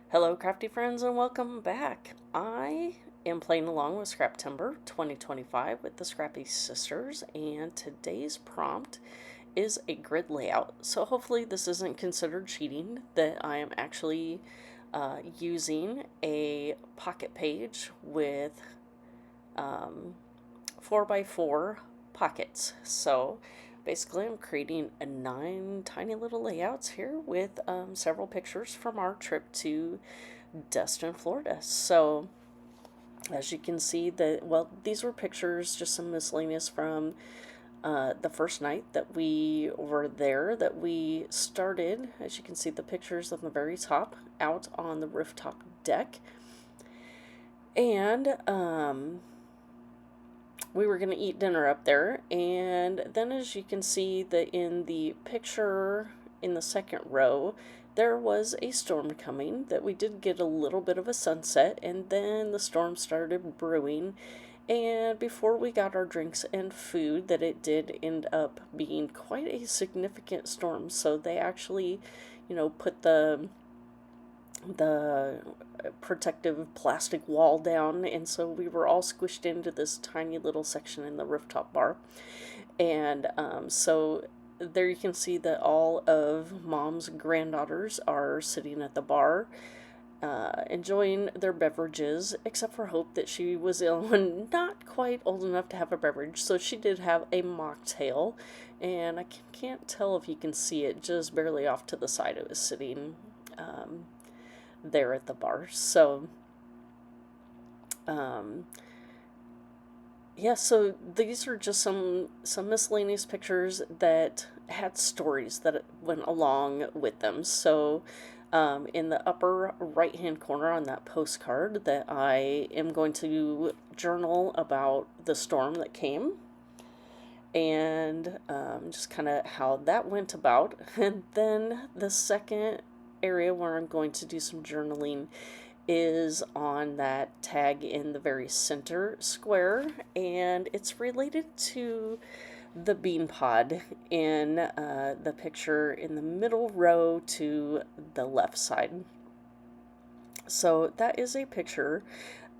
Hello, crafty friends, and welcome back. I am playing along with Scraptember 2025 with the Scrappy Sisters, and today's prompt is a grid layout. So, hopefully, this isn't considered cheating, that I am actually using a pocket page with 4x4 pockets. So, basically, I'm creating 9 tiny little layouts here with several pictures from our trip to Destin, Florida. So, as you can see, these were pictures, just some miscellaneous from the first night that we were there, that we started. As you can see, the pictures on the very top, out on the rooftop deck. And we were going to eat dinner up there. And then, as you can see, that in the picture in the second row, there was a storm coming, that we did get a little bit of a sunset, and then the storm started brewing. And before we got our drinks and food, that it did end up being quite a significant storm. So they actually, put the protective plastic wall down, and so we were all squished into this tiny little section in the rooftop bar. And so there you can see that all of Mom's granddaughters are sitting at the bar, enjoying their beverages, except for Hope, that she was ill and not quite old enough to have a beverage. So she did have a mocktail, and I can't tell if you can see it, just barely off to the side. It was sitting there at the bar. So, yeah, so these are just some miscellaneous pictures that had stories that went along with them. So, in the upper right hand corner on that postcard, that I am going to journal about the storm that came, and just kind of how that went about. And then the second area where I'm going to do some journaling is on that tag in the very center square, and it's related to the bean pod in the picture in the middle row to the left side. So that is a picture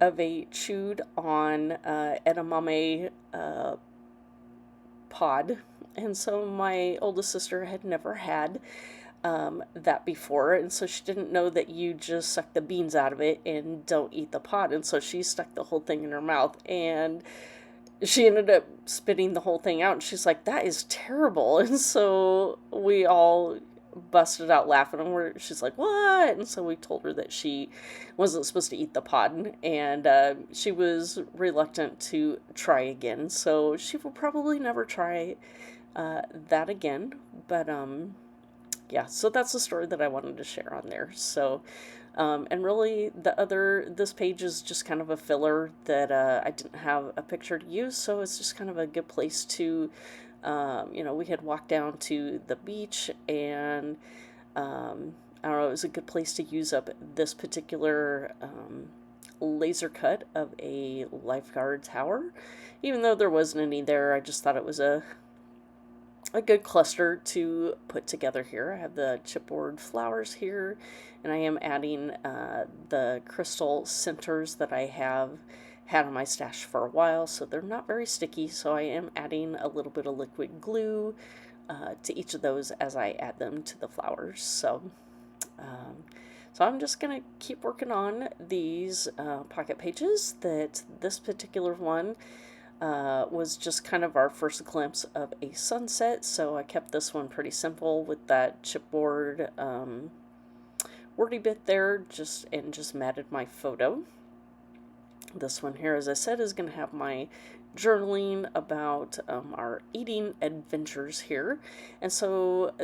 of a chewed on edamame pod, and so my oldest sister had never had that before, and so she didn't know that you just suck the beans out of it and don't eat the pod, and so she stuck the whole thing in her mouth, and she ended up spitting the whole thing out, and she's like, that is terrible. And so we all busted out laughing, and she's like, what? And so we told her that she wasn't supposed to eat the pod, and she was reluctant to try again, so she will probably never try that again. But yeah, so that's the story that I wanted to share on there. So, and really, this page is just kind of a filler that I didn't have a picture to use, so it's just kind of a good place to, we had walked down to the beach, and I don't know, it was a good place to use up this particular laser cut of a lifeguard tower. Even though there wasn't any there, I just thought it was a good cluster to put together here. I have the chipboard flowers here, and I am adding the crystal centers that I have had on my stash for a while, so they're not very sticky, so I am adding a little bit of liquid glue to each of those as I add them to the flowers. So I'm just going to keep working on these pocket pages. That this particular one was just kind of our first glimpse of a sunset, so I kept this one pretty simple with that chipboard wordy bit there, just matted my photo. This one here, as I said, is going to have my journaling about our eating adventures here. And so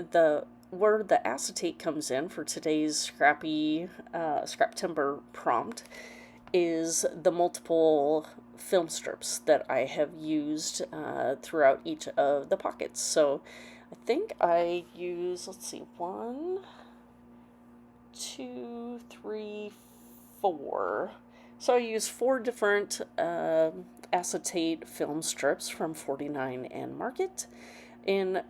where the acetate comes in for today's Scraptember prompt is the multiple film strips that I have used throughout each of the pockets. So I think I use, let's see, 1, 2, 3, 4. So I use 4 different acetate film strips from 49 and Market. And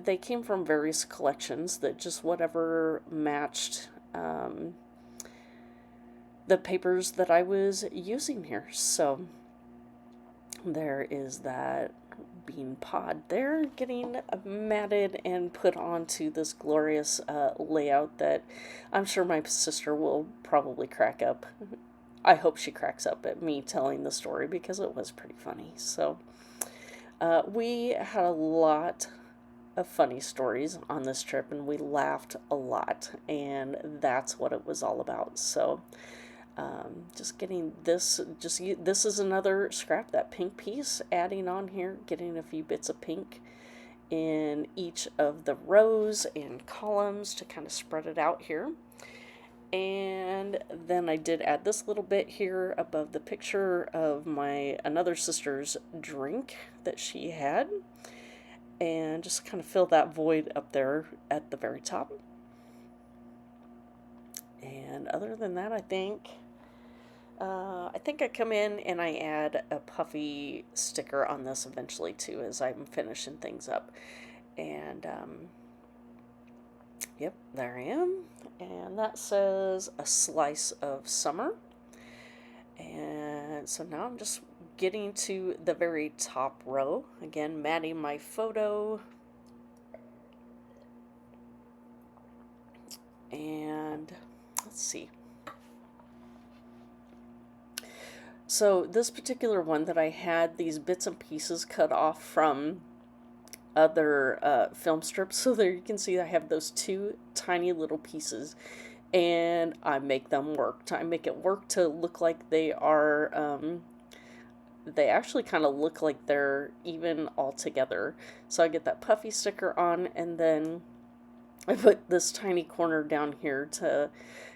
they came from various collections that just whatever matched the papers that I was using here. So there is that bean pod there getting matted and put onto this glorious layout that I'm sure my sister will probably crack up. I hope she cracks up at me telling the story because it was pretty funny. So we had a lot of funny stories on this trip, and we laughed a lot, and that's what it was all about. So just getting this, this is another scrap, that pink piece, adding on here, getting a few bits of pink in each of the rows and columns to kind of spread it out here. And then I did add this little bit here above the picture of my another sister's drink that she had, and just kind of fill that void up there at the very top. And other than that, I think I come in and I add a puffy sticker on this eventually too, as I'm finishing things up. And yep, there I am. And that says a slice of summer. And so now I'm just getting to the very top row. Again, matting my photo. And let's see. So this particular one that I had these bits and pieces cut off from other film strips. So there you can see I have those two tiny little pieces, and I make them work. I make it work to look like they are, they actually kind of look like they're even all together. So I get that puffy sticker on, and then I put this tiny corner down here to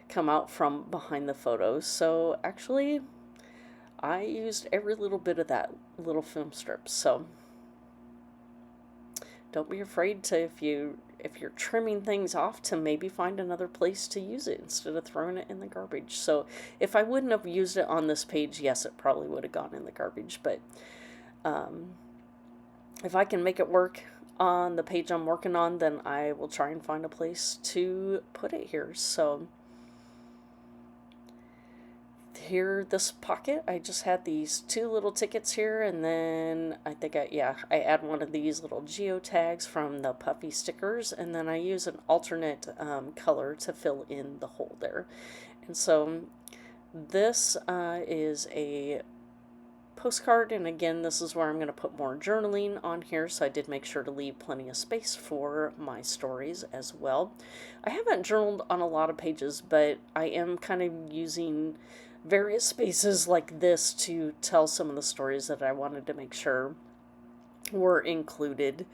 come out from behind the photo. So actually, I used every little bit of that little film strip. So don't be afraid to, if you're trimming things off, to maybe find another place to use it instead of throwing it in the garbage. So if I wouldn't have used it on this page, yes, it probably would have gone in the garbage. But if I can make it work on the page I'm working on, then I will try and find a place to put it here. So here, this pocket, I just had these two little tickets here, and then I think I add one of these little geotags from the puffy stickers, and then I use an alternate color to fill in the hole there. And so this is a postcard, and again, this is where I'm going to put more journaling on here, so I did make sure to leave plenty of space for my stories as well. I haven't journaled on a lot of pages, but I am kind of using various spaces like this to tell some of the stories that I wanted to make sure were included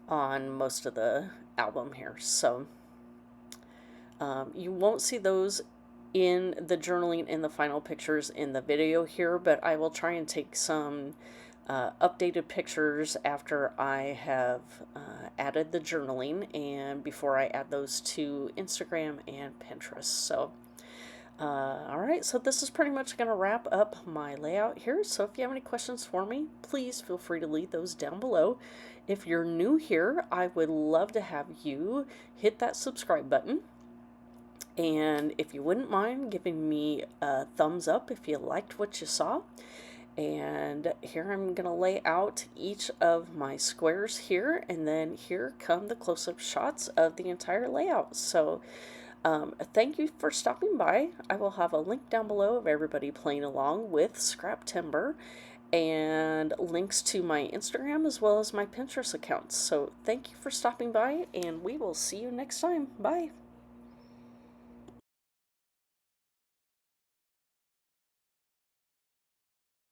on most of the album here. So you won't see those in the journaling in the final pictures in the video here, but I will try and take some updated pictures after I have added the journaling and before I add those to Instagram and Pinterest. So alright, so this is pretty much going to wrap up my layout here. So if you have any questions for me, please feel free to leave those down below. If you're new here, I would love to have you hit that subscribe button. And if you wouldn't mind giving me a thumbs up if you liked what you saw. And here I'm going to lay out each of my squares here, and then here come the close-up shots of the entire layout. So thank you for stopping by. I will have a link down below of everybody playing along with Scraptember and links to my Instagram as well as my Pinterest accounts. So thank you for stopping by, and we will see you next time. Bye.